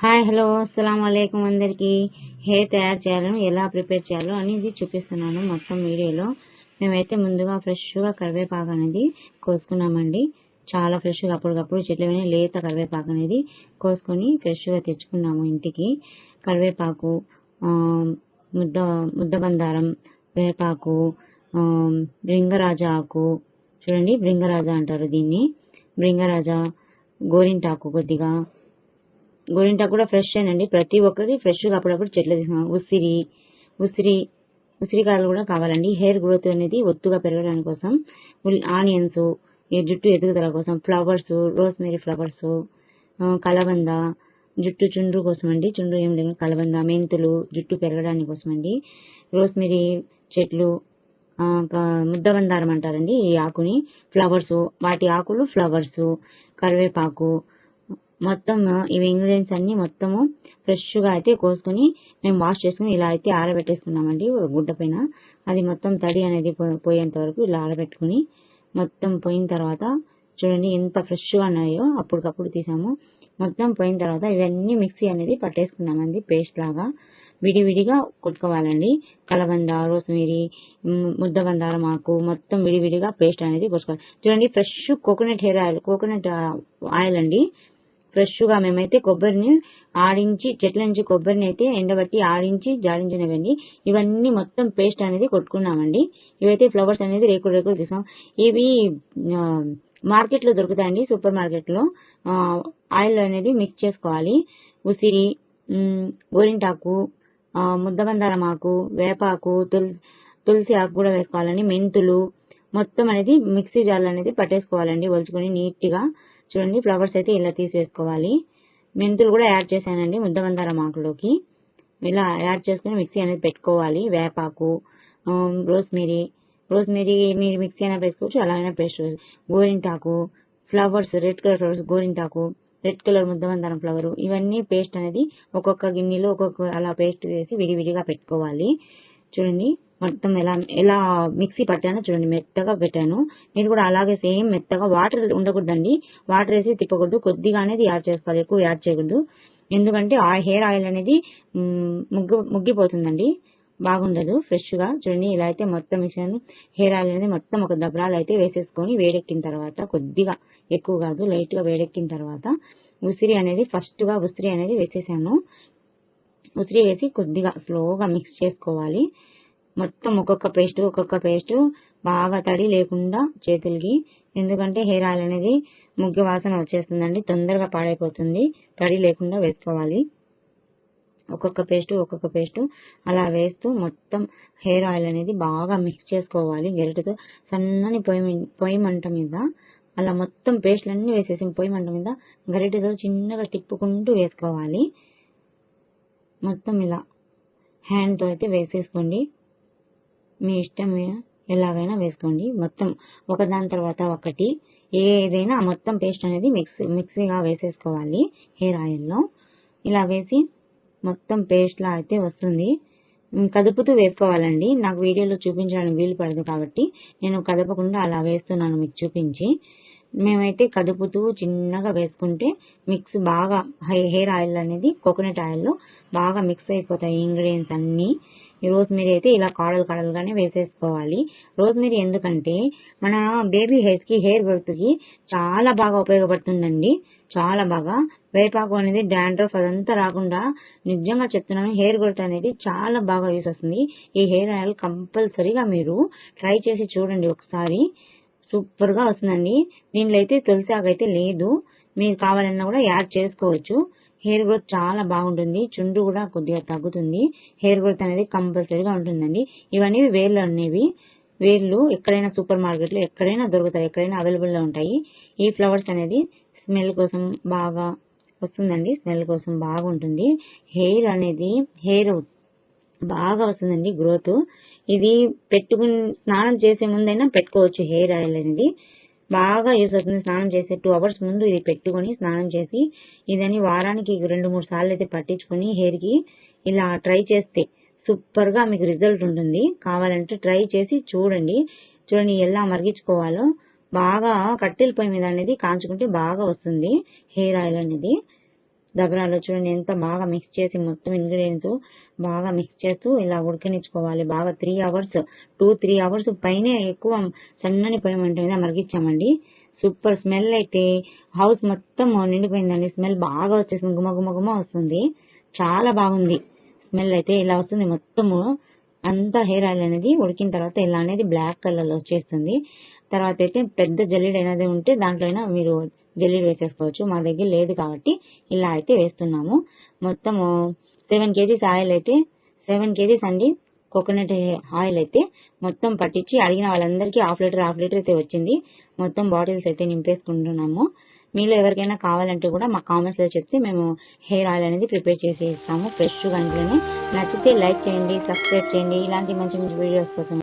Hi hello అస్సలం వాలేకుం అందరికీ hair తయారు చేయాలని ఎలా ప్రిపేర్ చేయాలో అనేది చూపిస్తున్నాను మొత్తం వీడియోలో. మేమైతే ముందుగా ఫ్రెష్గా కరివేపాకు అనేది కోసుకున్నామండి. చాలా ఫ్రెష్గా అప్పటికప్పుడు చెట్లలోనే లేత కరివేపాకు అనేది కోసుకొని ఫ్రెష్గా తెచ్చుకున్నాము ఇంటికి. కరివేపాకు, ముద్దబందారం, వేపాకు, భృంగరాజ ఆకు, చూడండి భృంగరాజ అంటారు దీన్ని, భృంగరాజ, గోరింటాకు, కొద్దిగా గోరింటాకు కూడా ఫ్రెష్ అండి, ప్రతి ఒక్కటి ఫ్రెష్గా అప్పుడప్పుడు చెట్లు తీసుకున్నాం. ఉసిరికాయలు కూడా కావాలండి. హెయిర్ గ్రోత్ అనేది ఒత్తుగా పెరగడానికి కోసం. ఆనియన్స్, జుట్టు ఎదుగుదల కోసం. ఫ్లవర్స్, రోస్మేరీ ఫ్లవర్స్, కలబంద, జుట్టు చుండ్రు కోసం అండి, చుండ్రు ఏం లేదు, కలబంద, మెంతులు జుట్టు పెరగడానికి కోసం అండి. రోస్మేరీ చెట్లు, ముద్దబందారం అంటారండి ఈ ఆకుని. ఫ్లవర్స్, వాటి ఆకులు ఫ్లవర్స్, కరివేపాకు, మొత్తం ఇవి ఇంగ్రీడియంట్స్ అన్ని మొత్తము ఫ్రెష్గా అయితే కోసుకొని మేము వాష్ చేసుకుని ఇలా అయితే ఆరబెట్టేసుకున్నామండి గుడ్డ పైన. అది మొత్తం తడి అనేది పోయేంత వరకు ఇలా ఆరబెట్టుకుని మొత్తం పోయిన తర్వాత చూడండి ఎంత ఫ్రెష్గా ఉన్నాయో, అప్పటికప్పుడు తీసాము. మొత్తం పోయిన తర్వాత ఇవన్నీ మిక్సీ అనేది పట్టేసుకున్నామండి, పేస్ట్ లాగా విడివిడిగా కొట్టుకోవాలండి. కలబంద, రోస్మేరీ, ముద్దబందారం ఆకు మొత్తం విడివిడిగా పేస్ట్ అనేది కొట్టుకోవాలి. చూడండి ఫ్రెష్ కోకోనట్ ఆయిల్ అండి. ఫ్రెష్గా మేమైతే కొబ్బరిని ఆడించి, చెట్ల నుంచి కొబ్బరిని అయితే ఎండబట్టి ఆడించి జాడించినవండి. ఇవన్నీ మొత్తం పేస్ట్ అనేది కొట్టుకున్నామండి. ఇవైతే ఫ్లవర్స్ అనేది రేకులు రేకులు తీసాం. ఇవి మార్కెట్లో దొరుకుతాయండి, సూపర్ మార్కెట్లో. ఆయిల్ అనేది మిక్స్ చేసుకోవాలి. ఉసిరి, గోరింటాకు, ముద్దబందారం ఆకు, వేపాకు, తులసి ఆకు కూడా వేసుకోవాలండి. మెంతులు మొత్తం అనేది మిక్సీ జార్లు అనేది పట్టేసుకోవాలండి, ఒలుచుకొని నీట్గా. చూడండి ఫ్లవర్స్ అయితే ఇలా తీసేసుకోవాలి. మెంతులు కూడా యాడ్ చేశానండి ముద్దబందారం ఆకులోకి. ఇలా యాడ్ చేసుకుని మిక్సీ అనేది పెట్టుకోవాలి. వేపాకు, రోస్మేరీ మీరు మిక్సీ అయినా వేసుకోవచ్చు, అలాగైనా పేస్ట్. గోరింటాకు, ఫ్లవర్స్, రెడ్ కలర్ ఫ్లవర్స్, గోరింటాకు, రెడ్ కలర్ ముద్దబందారం ఫ్లవరు, ఇవన్నీ పేస్ట్ అనేది ఒక్కొక్క గిన్నెలో ఒక్కొక్క అలా పేస్ట్ వేసి విడివిడిగా పెట్టుకోవాలి. చూడండి మొత్తం ఎలా మిక్సీ పట్టానో చూడండి, మెత్తగా పెట్టాను. మీరు కూడా అలాగే సేమ్ మెత్తగా. వాటర్ ఉండకూడదండి, వాటర్ వేసి తిప్పకూడదు, కొద్దిగా అనేది యాడ్ చేసుకోవాలి, ఎక్కువ యాడ్ చేయకూడదు. ఎందుకంటే హెయిర్ ఆయిల్ అనేది ముగ్గిపోతుందండి, బాగుండదు ఫ్రెష్గా. చూడండి ఇలా అయితే మొత్తం మిక్సీ హెయిర్ ఆయిల్ అనేది మొత్తం ఒక దబ్రాలు అయితే వేసేసుకొని వేడెక్కిన తర్వాత, కొద్దిగా ఎక్కువ కాదు, లైట్గా వేడెక్కిన తర్వాత ఉసిరి అనేది వేసేసాను. ఉసిరి వేసి కొద్దిగా స్లోగా మిక్స్ చేసుకోవాలి. మొత్తం ఒక్కొక్క పేస్ట్ బాగా తడి లేకుండా చేతులకి, ఎందుకంటే హెయిర్ ఆయిల్ అనేది ముగ్గు వాసన వచ్చేస్తుందండి, తొందరగా పాడైపోతుంది. తడి లేకుండా వేసుకోవాలి. ఒక్కొక్క పేస్ట్ అలా వేస్తూ మొత్తం హెయిర్ ఆయిల్ అనేది బాగా మిక్స్ చేసుకోవాలి. గరిటెతో సన్నని పొయ్యి మంట మీద అలా మొత్తం పేస్ట్లన్నీ వేసేసి పొయ్యి మంట మీద గరిటెతో చిన్నగా తిప్పుకుంటూ వేసుకోవాలి. మొత్తం ఇలా హ్యాండ్తో అయితే వేసేసుకోండి, మీ ఇష్టం ఎలాగైనా వేసుకోండి. మొత్తం ఒకదాని తర్వాత ఒకటి ఏదైనా మొత్తం పేస్ట్ అనేది మిక్సీగా వేసేసుకోవాలి హెయిర్ ఆయిల్లో. ఇలా వేసి మొత్తం పేస్ట్లా అయితే వస్తుంది. కదుపుతూ వేసుకోవాలండి, నాకు వీడియోలో చూపించడానికి వీలు పడదు కాబట్టి నేను కదపకుండా అలా వేస్తున్నాను మీకు చూపించి. మేమైతే కదుపుతూ చిన్నగా వేసుకుంటే మిక్స్ బాగా హెయిర్ ఆయిల్ అనేది కోకోనట్ ఆయిల్లో బాగా మిక్స్ అయిపోతాయి ఇంగ్రీడియంట్స్ అన్నీ. ఈ రోస్మేరీ అయితే ఇలా కాడలుగానే వేసేసుకోవాలి. రోస్మేరీ ఎందుకంటే మన బేబీ హెయిర్స్కి, హెయిర్ గ్రోత్కి చాలా బాగా ఉపయోగపడుతుందండి, చాలా బాగా. వేపాకు అనేది డాండ్రఫ్ అదంతా రాకుండా, నిజంగా చెప్తున్నాను, హెయిర్ గ్రోత్ అనేది చాలా బాగా యూస్ వస్తుంది. ఈ హెయిర్ ఆయిల్ కంపల్సరీగా మీరు ట్రై చేసి చూడండి ఒకసారి, సూపర్గా వస్తుందండి. దీంట్లో అయితే తులసి ఆకు అయితే లేదు, మీరు కావాలన్నా కూడా యాడ్ చేసుకోవచ్చు. హెయిర్ గ్రోత్ చాలా బాగుంటుంది, చుండ్రు కూడా కొద్దిగా తగ్గుతుంది, హెయిర్ గ్రోత్ అనేది కంపల్సరీగా ఉంటుందండి. ఇవన్నీ వేర్లు అనేవి, వేర్లు ఎక్కడైనా సూపర్ మార్కెట్లో ఎక్కడైనా దొరుకుతాయి, ఎక్కడైనా అవైలబుల్గా ఉంటాయి. ఈ ఫ్లవర్స్ అనేది స్మెల్ కోసం బాగా వస్తుందండి, స్మెల్ కోసం బాగుంటుంది. హెయిర్ బాగా వస్తుందండి గ్రోత్. ఇది స్నానం చేసే ముందైనా పెట్టుకోవచ్చు. హెయిర్ ఆయిల్ అనేది బాగా యూస్ అవుతుంది. స్నానం చేసే 2 hours ముందు ఇది పెట్టుకొని స్నానం చేసి ఇదని వారానికి 2-3 సార్లు అయితే పట్టించుకొని హెయిర్కి ఇలా ట్రై చేస్తే సూపర్గా మీకు రిజల్ట్ ఉంటుంది. కావాలంటే ట్రై చేసి చూడండి. ఎలా మరిగించుకోవాలో, బాగా కట్టెల పొయ్యి మీద అనేది కాంచుకుంటే బాగా వస్తుంది హెయిర్ ఆయిల్ అనేది. దబరాలో చూడండి ఎంత బాగా మిక్స్ చేసి మొత్తం ఇంగ్రీడియంట్స్ బాగా మిక్స్ చేస్తూ ఇలా ఉడకనిచ్చుకోవాలి. బాగా 3 అవర్స్ 2-3 అవర్స్ పైనే ఎక్కువ సన్నని పొయ్యి మంట మీద మరిగించామండి. సూపర్ స్మెల్ అయితే హౌస్ మొత్తం నిండిపోయిందండి. స్మెల్ బాగా వచ్చేసింది, గుమ గుమ గుమ వస్తుంది. చాలా బాగుంది స్మెల్ అయితే. ఇలా వస్తుంది మొత్తము అంతా హెయిర్ ఆయిల్ అనేది ఉడికిన తర్వాత ఇలా అనేది బ్లాక్ కలర్లో వచ్చేస్తుంది. తర్వాత అయితే పెద్ద జల్లెడ అనేది ఉంటే దాంట్లో అయినా మీరు జల్లెడ వేసేసుకోవచ్చు. మా దగ్గర లేదు కాబట్టి ఇలా అయితే వేస్తున్నాము. మొత్తము 7 kgs ఆయిల్ అయితే 7 kgs అండి కోకోనట్ ఆయిల్ అయితే మొత్తం పట్టించి అడిగిన వాళ్ళందరికీ హాఫ్ లీటర్ అయితే వచ్చింది. మొత్తం బాటిల్స్ అయితే నింపేసుకుంటున్నాము. మీలో ఎవరికైనా కావాలంటే కూడా మా కామెంట్స్లో చెప్తే మేము హెయిర్ ఆయిల్ అనేది ప్రిపేర్ చేసి ఇస్తాము ఫ్రెష్గా ఇంట్లోనే. నచ్చితే లైక్ చేయండి, సబ్స్క్రైబ్ చేయండి. ఇలాంటి మంచి మంచి వీడియోస్ కోసం.